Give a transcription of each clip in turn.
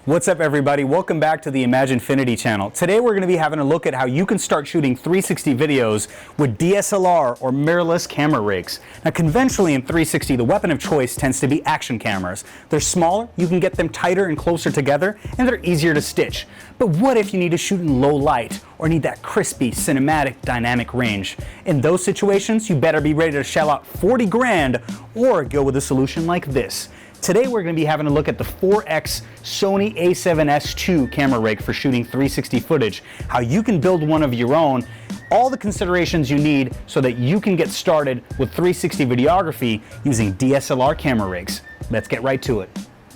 What's up everybody, welcome back to the Imaginfinity channel. Today we're going to be having a look at how you can start shooting 360 videos with DSLR or mirrorless camera rigs. Now conventionally in 360 the weapon of choice tends to be action cameras. They're smaller, you can get them tighter and closer together, and they're easier to stitch. But what if you need to shoot in low light or need that crispy cinematic dynamic range? In those situations you better be ready to shell out 40 grand or go with a solution like this. Today we're going to be having a look at the 4X Sony A7SII camera rig for shooting 360 footage, how you can build one of your own, all the considerations you need so that you can get started with 360 videography using DSLR camera rigs. Let's get right to it.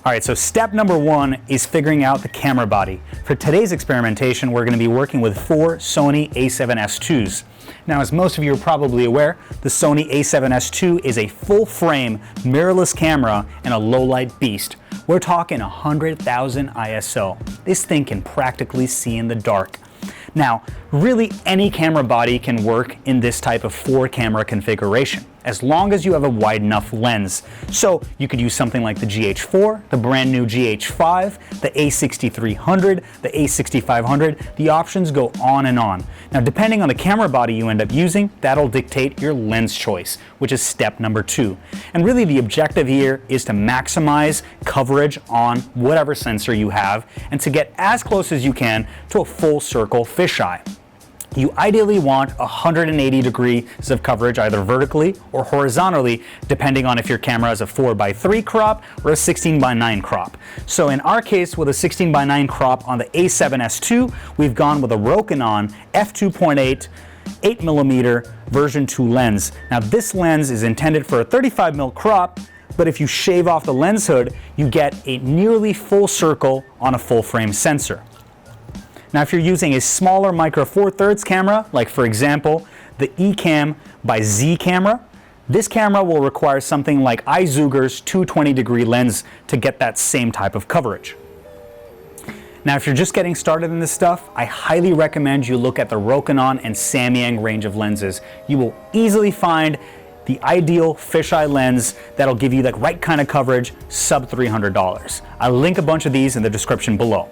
Alright, so step number one is figuring out the camera body. For today's experimentation, we're going to be working with 4 Sony A7SIIs. Now, as most of you are probably aware, the Sony A7SII is a full-frame mirrorless camera and a low-light beast. We're talking 100,000 ISO. This thing can practically see in the dark. Now, really any camera body can work in this type of 4-camera configuration, as long as you have a wide enough lens. So you could use something like the GH4, the brand new GH5, the A6300, the A6500, the options go on and on. Now depending on the camera body you end up using, that'll dictate your lens choice, which is step number 2. And really the objective here is to maximize coverage on whatever sensor you have and to get as close as you can to a full circle fisheye. You ideally want 180 degrees of coverage either vertically or horizontally, depending on if your camera has a 4:3 crop or a 16:9 crop. So in our case, with a 16:9 crop on the A7SII, we've gone with a Rokinon f2.8 8mm version 2 lens. Now this lens is intended for a 35mm crop, but if you shave off the lens hood, you get a nearly full circle on a full frame sensor. Now if you're using a smaller micro 4/3 camera, like for example the Ecamm by Z camera, this camera will require something like iZooger's 220-degree lens to get that same type of coverage. Now if you're just getting started in this stuff, I highly recommend you look at the Rokinon and Samyang range of lenses. You will easily find the ideal fisheye lens that'll give you the right kind of coverage sub $300. I'll link a bunch of these in the description below.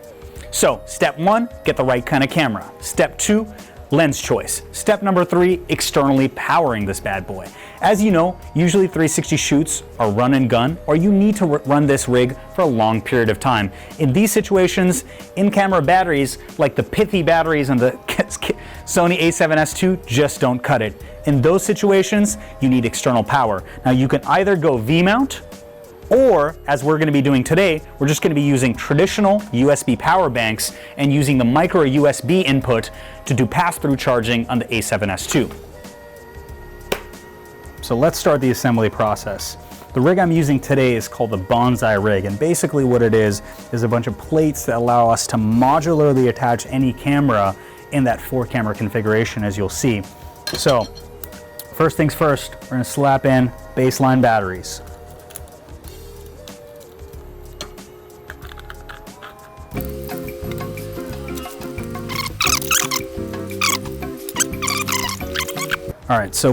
So, step 1, get the right kind of camera. Step 2, lens choice. Step number 3, externally powering this bad boy. As you know, usually 360 shoots are run and gun, or you need to run this rig for a long period of time. In these situations, in-camera batteries, like the pithy batteries on the Sony A7SII, just don't cut it. In those situations, you need external power. Now you can either go V-mount, or, as we're going to be doing today, we're just going to be using traditional USB power banks and using the micro USB input to do pass-through charging on the A7SII. So let's start the assembly process. The rig I'm using today is called the Bonsai rig, and basically what it is a bunch of plates that allow us to modularly attach any camera in that 4-camera configuration, as you'll see. So, first things first, we're going to slap in baseline batteries. Alright, so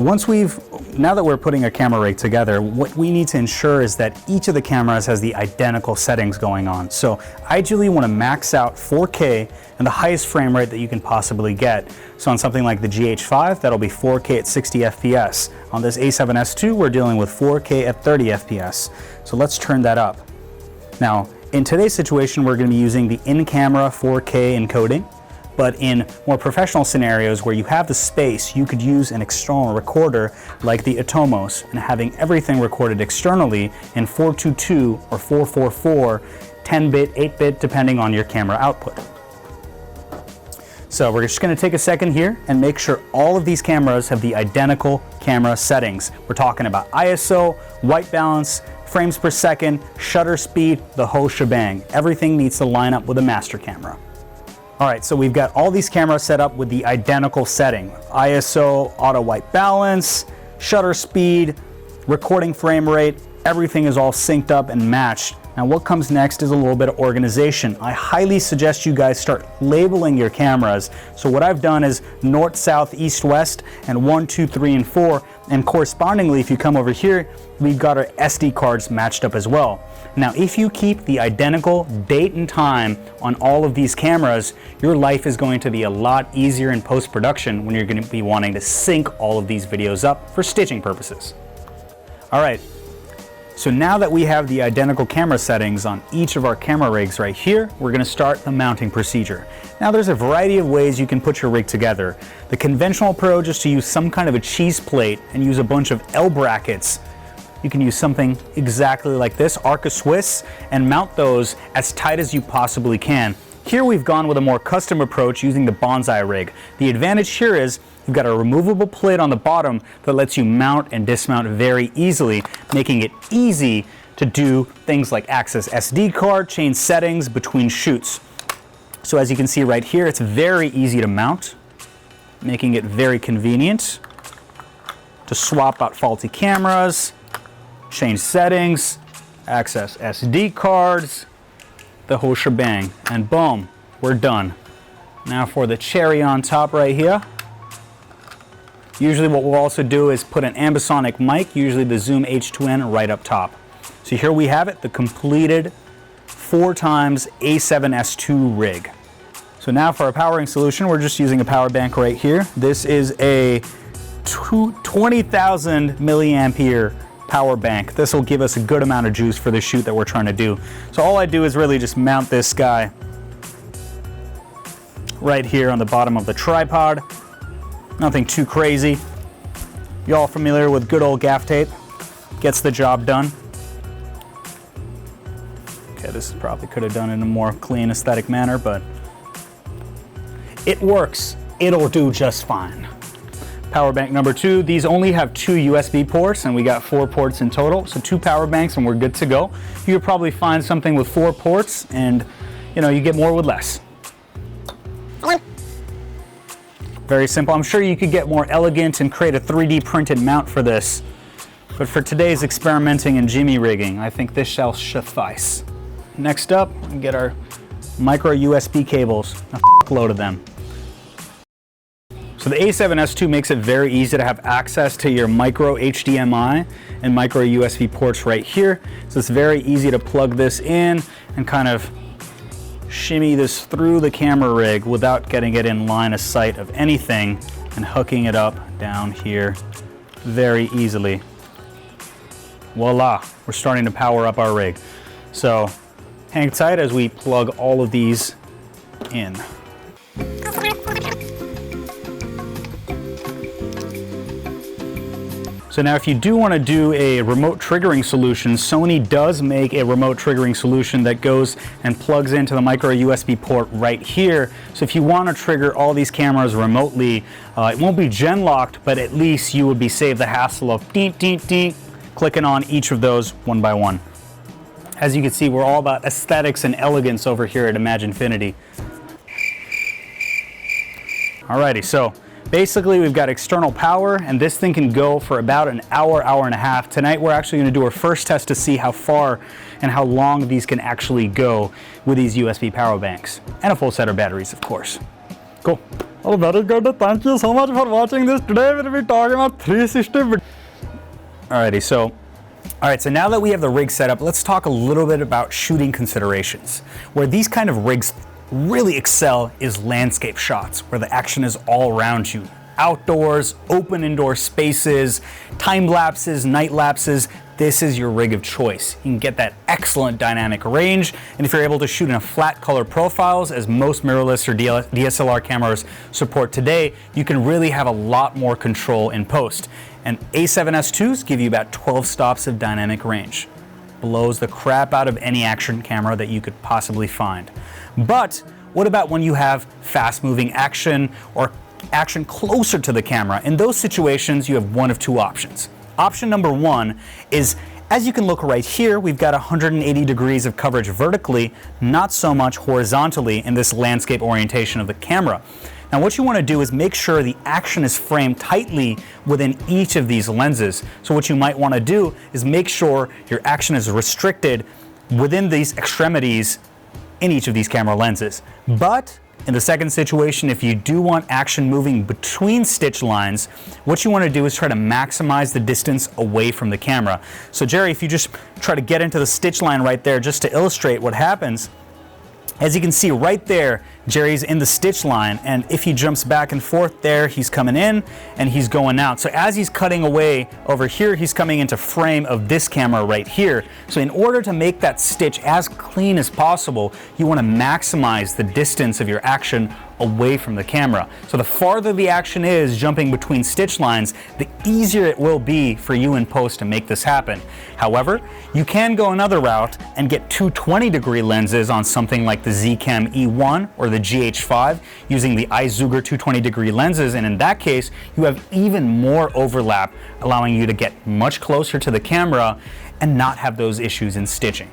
now that we're putting a camera rig together, what we need to ensure is that each of the cameras has the identical settings going on. So I ideally want to max out 4K and the highest frame rate that you can possibly get. So on something like the GH5, that'll be 4K at 60 FPS. On this A7SII, we're dealing with 4K at 30 FPS. So let's turn that up. Now, in today's situation, we're going to be using the in-camera 4K encoding. But in more professional scenarios where you have the space, you could use an external recorder like the Atomos and having everything recorded externally in 422 or 444, 10-bit, 8-bit, depending on your camera output. So we're just going to take a second here and make sure all of these cameras have the identical camera settings. We're talking about ISO, white balance, frames per second, shutter speed, the whole shebang. Everything needs to line up with a master camera. Alright, so we've got all these cameras set up with the identical setting. ISO, auto white balance, shutter speed, recording frame rate, everything is all synced up and matched. Now what comes next is a little bit of organization. I highly suggest you guys start labeling your cameras. So what I've done is north, south, east, west, and 1, 2, 3, and 4. And correspondingly, if you come over here, we've got our SD cards matched up as well. Now, if you keep the identical date and time on all of these cameras, your life is going to be a lot easier in post-production when you're going to be wanting to sync all of these videos up for stitching purposes. All right, so now that we have the identical camera settings on each of our camera rigs right here, we're going to start the mounting procedure. Now, there's a variety of ways you can put your rig together. The conventional approach is to use some kind of a cheese plate and use a bunch of L brackets. You can use something exactly like this, Arc of Swiss, and mount those as tight as you possibly can. Here we've gone with a more custom approach using the bonsai rig. The advantage here is you've got a removable plate on the bottom that lets you mount and dismount very easily, making it easy to do things like access SD card, change settings between shoots. So as you can see right here, it's very easy to mount, making it very convenient to swap out faulty cameras, change settings, access SD cards, the whole shebang, and boom, we're done. Now for the cherry on top right here. Usually what we'll also do is put an ambisonic mic, usually the Zoom H2n, right up top. So here we have it, the completed 4x A7S2 rig. So now for our powering solution, we're just using a power bank right here. This is a 20,000 milliampere power bank. This will give us a good amount of juice for the shoot that we're trying to do. So all I do is really just mount this guy right here on the bottom of the tripod. Nothing too crazy. You all familiar with good old gaff tape? Gets the job done. Okay, this probably could have done it in a more clean, aesthetic manner, but it works. It'll do just fine. Power bank number 2, these only have 2 USB ports and we got 4 ports in total. So 2 power banks and we're good to go. You could probably find something with 4 ports and you get more with less. Very simple. I'm sure you could get more elegant and create a 3D printed mount for this. But for today's experimenting and jimmy rigging, I think this shall suffice. Next up, we get our micro USB cables, a load of them. So the A7S2 makes it very easy to have access to your micro HDMI and micro USB ports right here. So it's very easy to plug this in and kind of shimmy this through the camera rig without getting it in line of sight of anything and hooking it up down here very easily. Voila, we're starting to power up our rig. So hang tight as we plug all of these in. So now if you do want to do a remote triggering solution, Sony does make a remote triggering solution that goes and plugs into the micro USB port right here. So if you want to trigger all these cameras remotely, it won't be gen locked, but at least you would be saved the hassle of ding, ding, ding, clicking on each of those one by one. As you can see, we're all about aesthetics and elegance over here at Imaginfinity. Alrighty, so basically, we've got external power, and this thing can go for about an hour, hour and a half. Tonight, we're actually going to do our first test to see how far and how long these can actually go with these USB power banks. And a full set of batteries, of course. Cool. Well, very good. Thank you so much for watching this. Today, we'll be talking about 360. Alrighty, so now that we have the rig set up, let's talk a little bit about shooting considerations. Where these kind of rigs really excel is landscape shots, where the action is all around you. Outdoors, open indoor spaces, time lapses, night lapses, this is your rig of choice. You can get that excellent dynamic range, and if you're able to shoot in a flat color profiles, as most mirrorless or DSLR cameras support today, you can really have a lot more control in post. And A7S2s give you about 12 stops of dynamic range. Blows the crap out of any action camera that you could possibly find. But what about when you have fast-moving action or action closer to the camera? In those situations, you have one of 2 options. Option number 1 is, as you can look right here, we've got 180 degrees of coverage vertically, not so much horizontally in this landscape orientation of the camera. Now what you want to do is make sure the action is framed tightly within each of these lenses. So what you might want to do is make sure your action is restricted within these extremities in each of these camera lenses. But In the second situation, if you do want action moving between stitch lines, what you want to do is try to maximize the distance away from the camera. So Jerry, if you just try to get into the stitch line right there, just to illustrate what happens, as you can see right there, Jerry's in the stitch line, and if he jumps back and forth there, he's coming in and he's going out. So as he's cutting away over here, he's coming into frame of this camera right here. So in order to make that stitch as clean as possible, you want to maximize the distance of your action away from the camera. So the farther the action is jumping between stitch lines, the easier it will be for you in post to make this happen. However, you can go another route and get 220-degree lenses on something like the Zcam E1 or the GH5 using the Izuger 220-degree lenses, and in that case, you have even more overlap, allowing you to get much closer to the camera and not have those issues in stitching.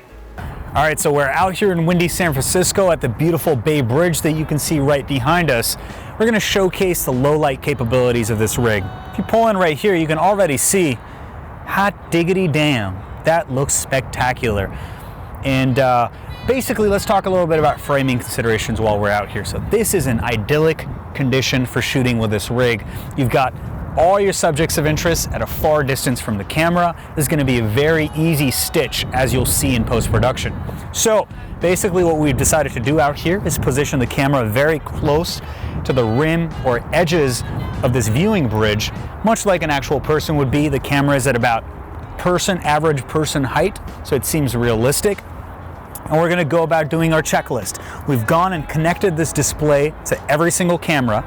All right, so we're out here in windy San Francisco at the beautiful Bay Bridge that you can see right behind us. We're gonna showcase the low light capabilities of this rig. If you pull in right here, you can already see, hot diggity damn, that looks spectacular. And basically, let's talk a little bit about framing considerations while we're out here. So this is an idyllic condition for shooting with this rig. You've got all your subjects of interest at a far distance from the camera. This is going to be a very easy stitch, as you'll see in post-production. So basically what we've decided to do out here is position the camera very close to the rim or edges of this viewing bridge, much like an actual person would be. The camera is at about average person height, so it seems realistic. And we're going to go about doing our checklist. We've gone and connected this display to every single camera.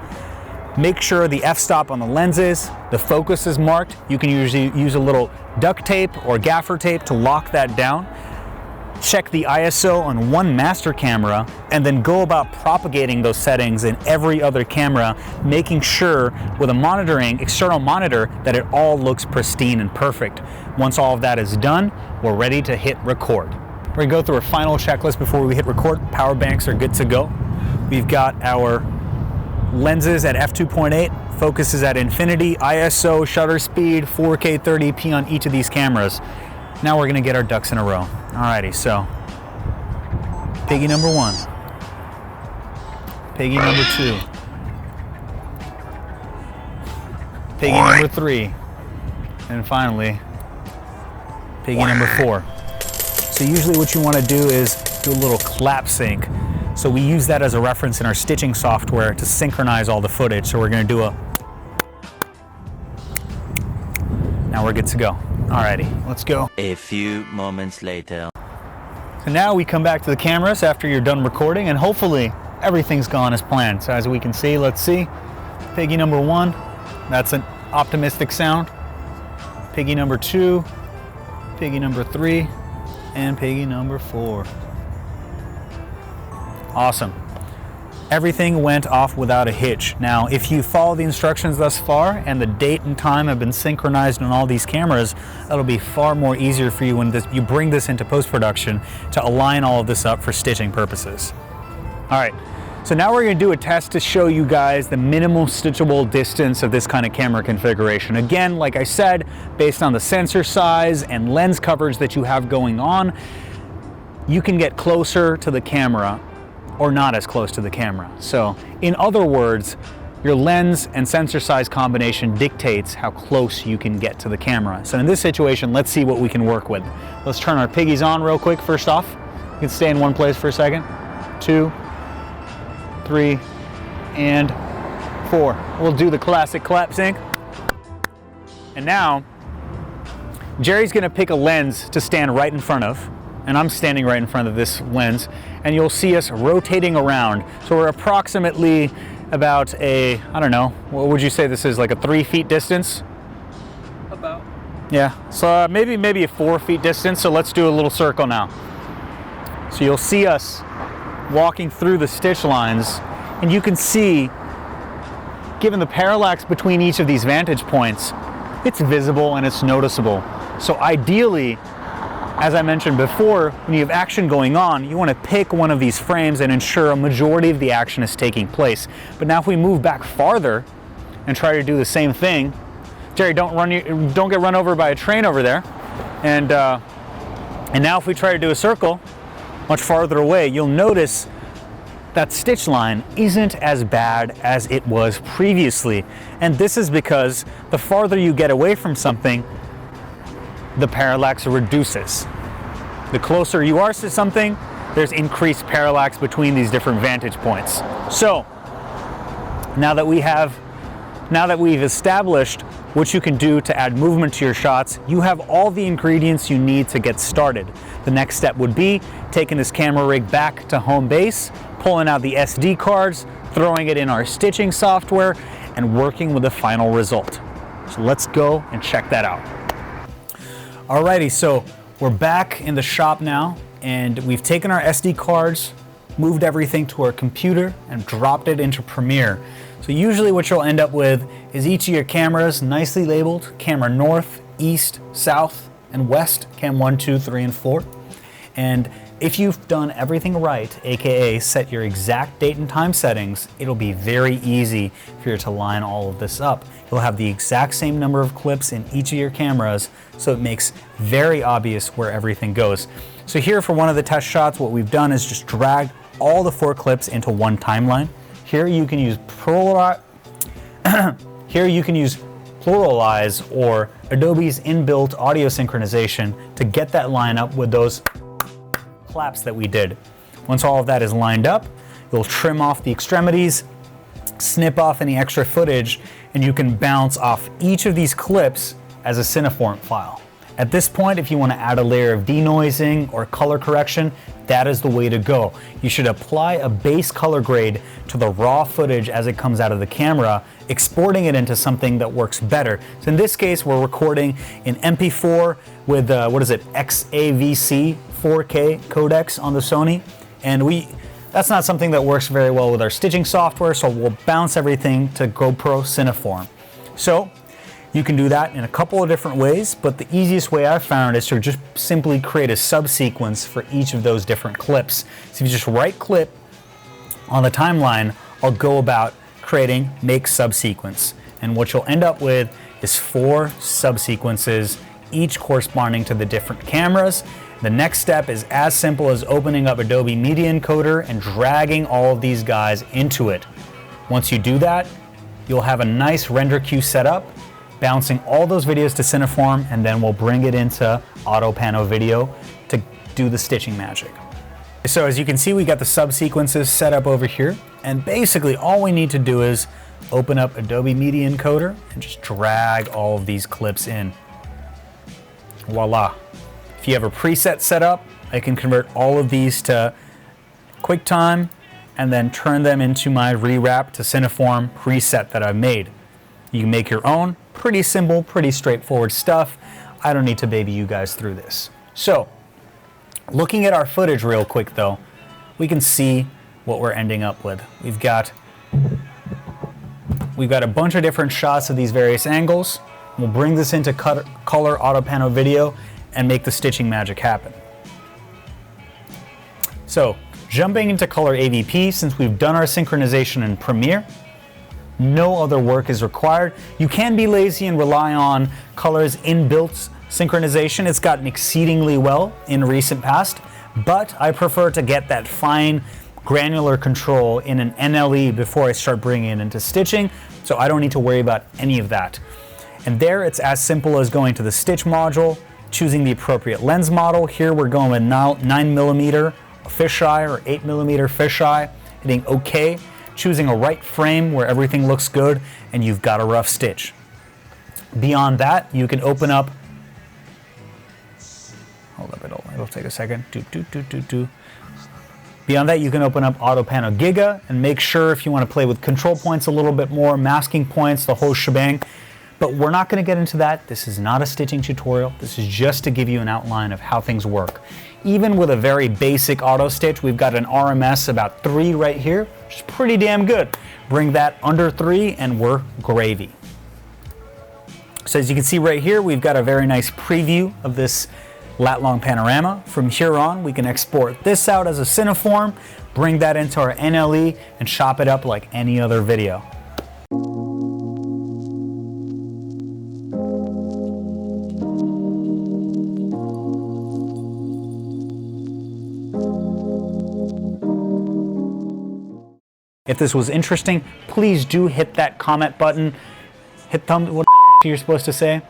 Make sure the f-stop on the lenses, the focus is marked. You can usually use a little duct tape or gaffer tape to lock that down. Check the ISO on one master camera, and then go about propagating those settings in every other camera, making sure with a external monitor that it all looks pristine and perfect. Once all of that is done, we're ready to hit record. We're gonna go through our final checklist before we hit record. Power banks are good to go. We've got our lenses at f2.8, focus is at infinity, ISO, shutter speed, 4K 30p on each of these cameras. Now we're gonna get our ducks in a row. Alrighty, so piggy number 1, piggy number 2, piggy number 3, and finally piggy number 4. So usually what you want to do is do a little clap sync. So we use that as a reference in our stitching software to synchronize all the footage. So we're going to do a... Now we're good to go. Alrighty, let's go. A few moments later. So now we come back to the cameras after you're done recording, and hopefully everything's gone as planned. So as we can see, let's see. Piggy number 1, that's an optimistic sound. Piggy number 2, piggy number 3, and piggy number 4. Awesome. Everything went off without a hitch. Now, if you follow the instructions thus far and the date and time have been synchronized on all these cameras, that'll be far more easier for you when you bring this into post-production to align all of this up for stitching purposes. All right, so now we're gonna do a test to show you guys the minimal stitchable distance of this kind of camera configuration. Again, like I said, based on the sensor size and lens coverage that you have going on, you can get closer to the camera or not as close to the camera. So in other words, your lens and sensor size combination dictates how close you can get to the camera. So in this situation, let's see what we can work with. Let's turn our piggies on real quick first off. You can stay in one place for a second. 2, 3, and 4. We'll do the classic clap sync. And now, Jerry's gonna pick a lens to stand right in front of, and I'm standing right in front of this lens, and you'll see us rotating around. So we're approximately about a, I don't know, what would you say this is, like a 3 feet distance? About. Yeah, so maybe a 4 feet distance, so let's do a little circle now. So you'll see us walking through the stitch lines, and you can see, given the parallax between each of these vantage points, it's visible and it's noticeable. So ideally, as I mentioned before, when you have action going on, you want to pick one of these frames and ensure a majority of the action is taking place. But now if we move back farther and try to do the same thing, Jerry, don't get run over by a train over there. And now if we try to do a circle much farther away, you'll notice that stitch line isn't as bad as it was previously. And this is because the farther you get away from something, the parallax reduces. The closer you are to something, there's increased parallax between these different vantage points. So now that we've established what you can do to add movement to your shots, you have all the ingredients you need to get started. The next step would be taking this camera rig back to home base, pulling out the SD cards, throwing it in our stitching software, and working with the final result. So let's go and check that out. Alrighty, so we're back in the shop now, and we've taken our SD cards, moved everything to our computer, and dropped it into Premiere. So usually what you'll end up with is each of your cameras nicely labeled, camera north, east, south, and west, cam 1, 2, 3, and 4. And if you've done everything right, aka set your exact date and time settings, it'll be very easy for you to line all of this up. You'll have the exact same number of clips in each of your cameras, so it makes very obvious where everything goes. So here for one of the test shots, what we've done is just dragged all the 4 clips into one timeline. Here you can use Pluralize or Adobe's inbuilt audio synchronization to get that line up with those claps that we did. Once all of that is lined up, you'll trim off the extremities, snip off any extra footage, and you can bounce off each of these clips as a Cineform file. At this point, if you want to add a layer of denoising or color correction, that is the way to go. You should apply a base color grade to the raw footage as it comes out of the camera, exporting it into something that works better. So in this case, we're recording in MP4 with, XAVC 4K codecs on the Sony. And that's not something that works very well with our stitching software, so we'll bounce everything to GoPro Cineform. So you can do that in a couple of different ways, but the easiest way I've found is to just simply create a subsequence for each of those different clips. So if you just right click on the timeline, I'll go about creating make subsequence. And what you'll end up with is 4 subsequences, each corresponding to the different cameras. The next step is as simple as opening up Adobe Media Encoder and dragging all of these guys into it. Once you do that, you'll have a nice render queue set up, bouncing all those videos to Cineform, and then we'll bring it into Autopano video to do the stitching magic. So as you can see, we got the subsequences set up over here, and basically all we need to do is open up Adobe Media Encoder and just drag all of these clips in. Voila. If you have a preset set up, I can convert all of these to QuickTime and then turn them into my rewrap to Cineform preset that I've made. You can make your own. Pretty simple, pretty straightforward stuff. I don't need to baby you guys through this. So, looking at our footage real quick though, we can see what we're ending up with. We've got a bunch of different shots of these various angles. We'll bring this into Kolor Autopano video and make the stitching magic happen. So, jumping into Kolor AVP, since we've done our synchronization in Premiere, no other work is required. You can be lazy and rely on Kolor's inbuilt synchronization. It's gotten exceedingly well in recent past, but I prefer to get that fine granular control in an NLE before I start bringing it into stitching, so I don't need to worry about any of that. And there, it's as simple as going to the stitch module, choosing the appropriate lens model. Here we're going with 9mm fisheye or 8mm fisheye, hitting OK, choosing a right frame where everything looks good, and you've got a rough stitch. Beyond that, you can open up, hold up, it'll take a second. Beyond that, you can open up Autopano Giga and make sure if you want to play with control points a little bit more, masking points, the whole shebang. But we're not going to get into that. This is not a stitching tutorial. This is just to give you an outline of how things work. Even with a very basic auto stitch, we've got an RMS about 3 right here, which is pretty damn good. Bring that under 3 and we're gravy. So as you can see right here, we've got a very nice preview of this lat-long panorama. From here on, we can export this out as a Cineform, bring that into our NLE, and chop it up like any other video. If this was interesting, please do hit that comment button. Hit thumb, what you're supposed to say.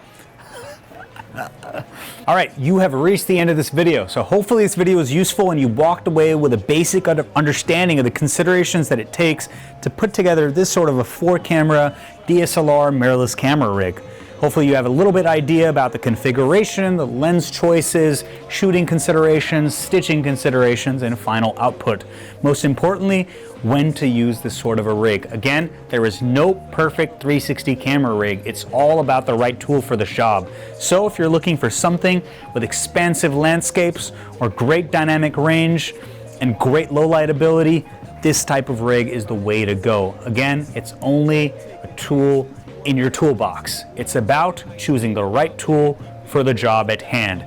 All right, you have reached the end of this video. So hopefully this video was useful and you walked away with a basic understanding of the considerations that it takes to put together this sort of a 4-camera DSLR mirrorless camera rig. Hopefully you have a little bit idea about the configuration, the lens choices, shooting considerations, stitching considerations, and final output. Most importantly, when to use this sort of a rig. Again, there is no perfect 360 camera rig. It's all about the right tool for the job. So if you're looking for something with expansive landscapes or great dynamic range and great low light ability, this type of rig is the way to go. Again, it's only a tool in your toolbox. It's about choosing the right tool for the job at hand.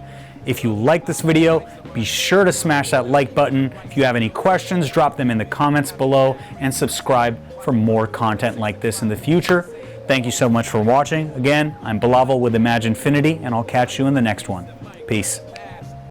If you like this video, be sure to smash that like button. If you have any questions, drop them in the comments below and subscribe for more content like this in the future. Thank you so much for watching. Again, I'm Bilal with Imaginfinity, and I'll catch you in the next one. Peace.